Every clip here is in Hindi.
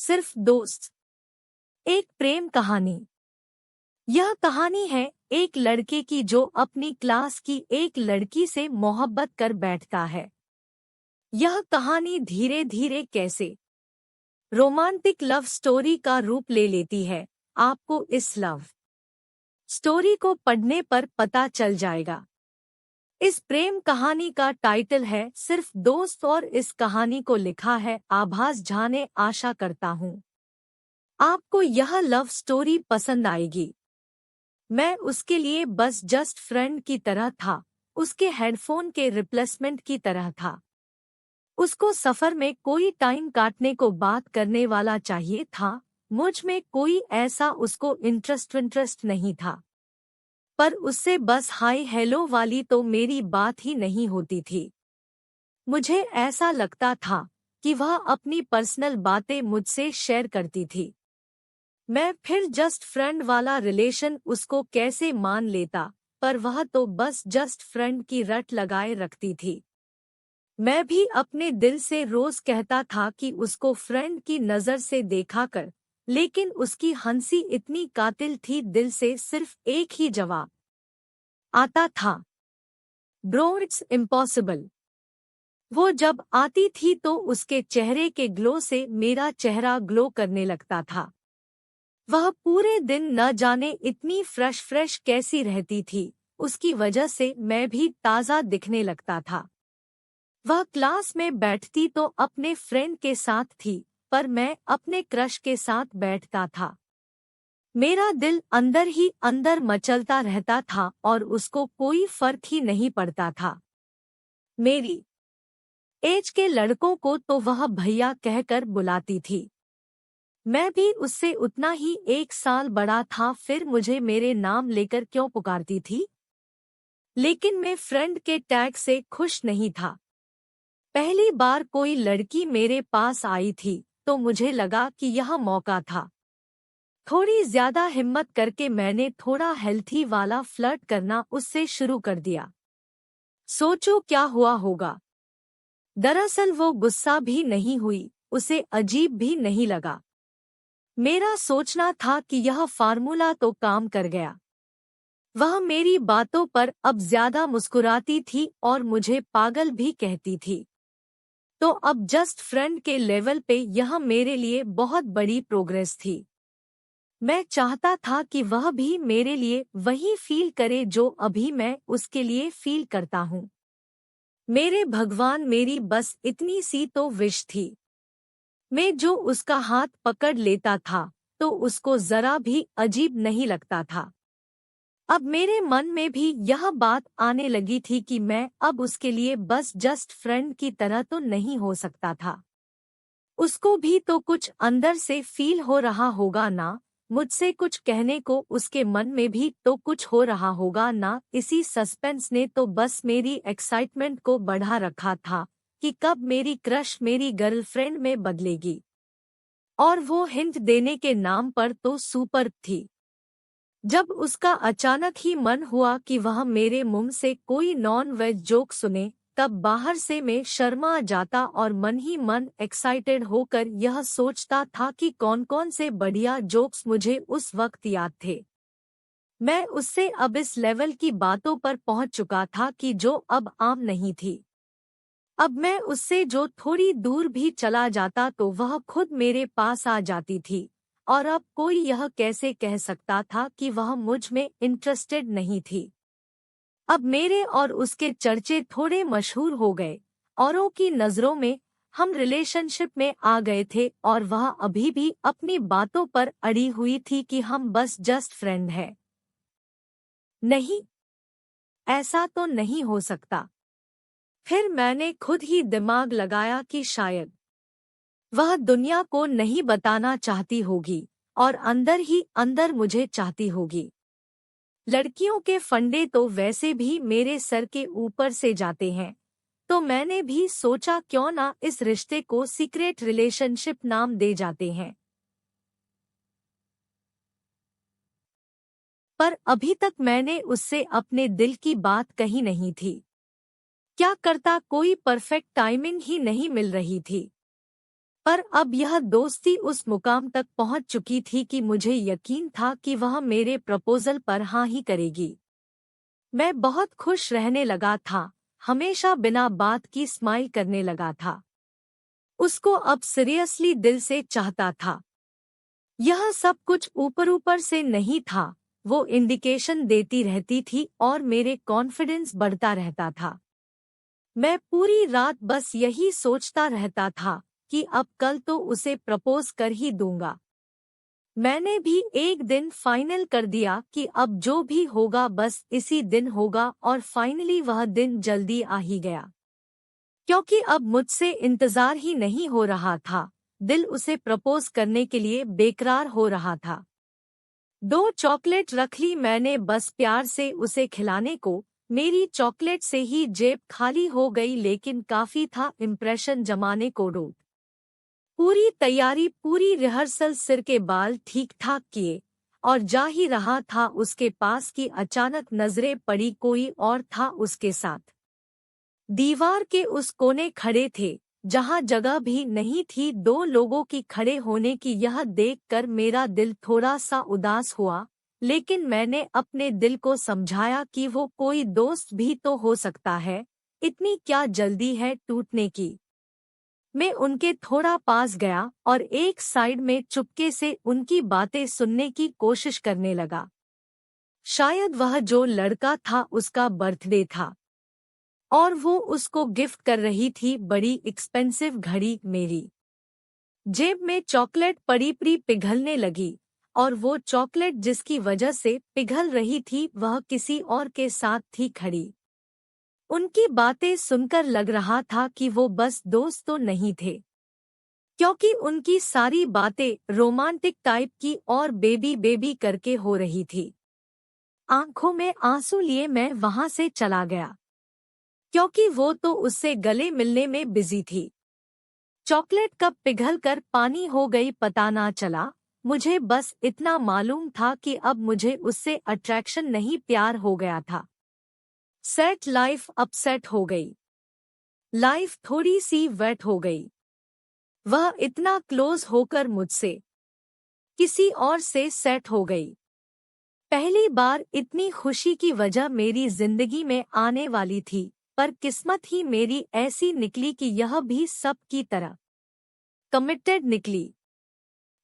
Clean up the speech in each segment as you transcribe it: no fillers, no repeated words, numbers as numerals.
सिर्फ दोस्त। एक प्रेम कहानी। यह कहानी है एक लड़के की जो अपनी क्लास की एक लड़की से मोहब्बत कर बैठता है। यह कहानी धीरे धीरे कैसे रोमांटिक लव स्टोरी का रूप ले लेती है, आपको इस लव स्टोरी को पढ़ने पर पता चल जाएगा। इस प्रेम कहानी का टाइटल है सिर्फ दोस्त और इस कहानी को लिखा है आभास झा ने। आशा करता हूँ आपको यह लव स्टोरी पसंद आएगी। मैं उसके लिए बस जस्ट फ्रेंड की तरह था, उसके हेडफोन के रिप्लेसमेंट की तरह था। उसको सफर में कोई टाइम काटने को बात करने वाला चाहिए था। मुझ में कोई ऐसा उसको इंटरेस्ट नहीं था, पर उससे बस हाय हेलो वाली तो मेरी बात ही नहीं होती थी। मुझे ऐसा लगता था कि वह अपनी पर्सनल बातें मुझसे शेयर करती थी। मैं फिर जस्ट फ्रेंड वाला रिलेशन उसको कैसे मान लेता, पर वह तो बस जस्ट फ्रेंड की रट लगाए रखती थी। मैं भी अपने दिल से रोज कहता था कि उसको फ्रेंड की नज़र से देखा कर, लेकिन उसकी हंसी इतनी कातिल थी, दिल से सिर्फ एक ही जवाब आता था, ब्रो इट्स इम्पॉसिबल। वो जब आती थी तो उसके चेहरे के ग्लो से मेरा चेहरा ग्लो करने लगता था। वह पूरे दिन न जाने इतनी फ्रेश कैसी रहती थी, उसकी वजह से मैं भी ताज़ा दिखने लगता था। वह क्लास में बैठती तो अपने फ्रेंड के साथ थी, पर मैं अपने क्रश के साथ बैठता था। मेरा दिल अंदर ही अंदर मचलता रहता था और उसको कोई फर्क ही नहीं पड़ता था। मेरी एज के लड़कों को तो वह भैया कहकर बुलाती थी। मैं भी उससे उतना ही 1 साल बड़ा था, फिर मुझे मेरे नाम लेकर क्यों पुकारती थी? लेकिन मैं फ्रेंड के टैग से खुश नहीं था। पहली बार कोई लड़की मेरे पास आई थी तो मुझे लगा कि यह मौका था। थोड़ी ज्यादा हिम्मत करके मैंने थोड़ा हेल्थी वाला फ्लर्ट करना उससे शुरू कर दिया। सोचो क्या हुआ होगा। दरअसल वो गुस्सा भी नहीं हुई, उसे अजीब भी नहीं लगा। मेरा सोचना था कि यह फार्मूला तो काम कर गया। वह मेरी बातों पर अब ज्यादा मुस्कुराती थी और मुझे पागल भी कहती थी। तो अब जस्ट फ्रेंड के लेवल पे यह मेरे लिए बहुत बड़ी प्रोग्रेस थी। मैं चाहता था कि वह भी मेरे लिए वही फील करे जो अभी मैं उसके लिए फील करता हूँ। मेरे भगवान, मेरी बस इतनी सी तो विश थी। मैं जो उसका हाथ पकड़ लेता था तो उसको जरा भी अजीब नहीं लगता था। अब मेरे मन में भी यह बात आने लगी थी कि मैं अब उसके लिए बस जस्ट फ्रेंड की तरह तो नहीं हो सकता था। उसको भी तो कुछ अंदर से फील हो रहा होगा ना, मुझसे कुछ कहने को उसके मन में भी तो कुछ हो रहा होगा ना। इसी सस्पेंस ने तो बस मेरी एक्साइटमेंट को बढ़ा रखा था कि कब मेरी क्रश मेरी गर्लफ्रेंड में बदलेगी। और वो हिंट देने के नाम पर तो सुपर थी। जब उसका अचानक ही मन हुआ कि वह मेरे मुंह से कोई नॉन वेज जोक सुने, तब बाहर से मैं शर्मा जाता और मन ही मन एक्साइटेड होकर यह सोचता था कि कौन कौन से बढ़िया जोक्स मुझे उस वक्त याद थे। मैं उससे अब इस लेवल की बातों पर पहुंच चुका था कि जो अब आम नहीं थी। अब मैं उससे जो थोड़ी दूर भी चला जाता तो वह खुद मेरे पास आ जाती थी। और अब कोई यह कैसे कह सकता था कि वह मुझ में इंटरेस्टेड नहीं थी। अब मेरे और उसके चर्चे थोड़े मशहूर हो गए। औरों की नज़रों में हम रिलेशनशिप में आ गए थे और वह अभी भी अपनी बातों पर अड़ी हुई थी कि हम बस जस्ट फ्रेंड हैं। नहीं, ऐसा तो नहीं हो सकता। फिर मैंने खुद ही दिमाग लगाया कि शायद वह दुनिया को नहीं बताना चाहती होगी और अंदर ही अंदर मुझे चाहती होगी। लड़कियों के फंडे तो वैसे भी मेरे सर के ऊपर से जाते हैं, तो मैंने भी सोचा क्यों ना इस रिश्ते को सीक्रेट रिलेशनशिप नाम दे जाते हैं। पर अभी तक मैंने उससे अपने दिल की बात कही नहीं थी। क्या करता, कोई परफेक्ट टाइमिंग ही नहीं मिल रही थी। पर अब यह दोस्ती उस मुकाम तक पहुंच चुकी थी कि मुझे यकीन था कि वह मेरे प्रपोजल पर हाँ ही करेगी। मैं बहुत खुश रहने लगा था, हमेशा बिना बात की स्माइल करने लगा था। उसको अब सीरियसली दिल से चाहता था। यह सब कुछ ऊपर ऊपर से नहीं था, वो इंडिकेशन देती रहती थी और मेरे कॉन्फिडेंस बढ़ता रहता था। मैं पूरी रात बस यही सोचता रहता था कि अब कल तो उसे प्रपोज कर ही दूंगा। मैंने भी एक दिन फाइनल कर दिया कि अब जो भी होगा बस इसी दिन होगा, और फाइनली वह दिन जल्दी आ ही गया। क्योंकि अब मुझसे इंतजार ही नहीं हो रहा था, दिल उसे प्रपोज करने के लिए बेकरार हो रहा था। 2 चॉकलेट रख ली मैंने बस प्यार से उसे खिलाने को। मेरी चॉकलेट से ही जेब खाली हो गई, लेकिन काफी था इम्प्रेशन जमाने को रूट। पूरी तैयारी, पूरी रिहर्सल, सिर के बाल ठीक ठाक किए और जा ही रहा था उसके पास कि अचानक नजरें पड़ी, कोई और था उसके साथ। दीवार के उस कोने खड़े थे जहां जगह भी नहीं थी 2 लोगों की खड़े होने की। यह देखकर मेरा दिल थोड़ा सा उदास हुआ, लेकिन मैंने अपने दिल को समझाया कि वो कोई दोस्त भी तो हो सकता है, इतनी क्या जल्दी है टूटने की। मैं उनके थोड़ा पास गया और एक साइड में चुपके से उनकी बातें सुनने की कोशिश करने लगा। शायद वह जो लड़का था उसका बर्थडे था और वो उसको गिफ्ट कर रही थी बड़ी एक्सपेंसिव घड़ी। मेरी जेब में चॉकलेट पड़ी पड़ी पिघलने लगी, और वो चॉकलेट जिसकी वजह से पिघल रही थी वह किसी और के साथ थी खड़ी। उनकी बातें सुनकर लग रहा था कि वो बस दोस्त तो नहीं थे, क्योंकि उनकी सारी बातें रोमांटिक टाइप की और बेबी बेबी करके हो रही थी। आंखों में आंसू लिए मैं वहां से चला गया, क्योंकि वो तो उससे गले मिलने में बिजी थी। चॉकलेट कब पिघल कर पानी हो गई पता ना चला। मुझे बस इतना मालूम था कि अब मुझे उससे अट्रैक्शन नहीं, प्यार हो गया था। सेट लाइफ अपसेट हो गई, लाइफ थोड़ी सी वेट हो गई। वह इतना क्लोज होकर मुझसे किसी और से सेट हो गई। पहली बार इतनी खुशी की वजह मेरी जिंदगी में आने वाली थी, पर किस्मत ही मेरी ऐसी निकली कि यह भी सब की तरह कमिटेड निकली।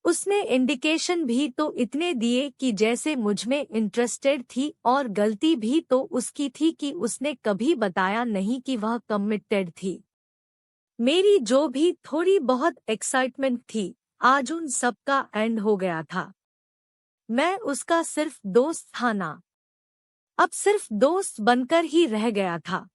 उसने इंडिकेशन भी तो इतने दिए कि जैसे मुझमें इंटरेस्टेड थी, और गलती भी तो उसकी थी कि उसने कभी बताया नहीं कि वह कमिटेड थी। मेरी जो भी थोड़ी बहुत एक्साइटमेंट थी, आज उन सब का एंड हो गया था। मैं उसका सिर्फ दोस्त था ना, अब सिर्फ दोस्त बनकर ही रह गया था।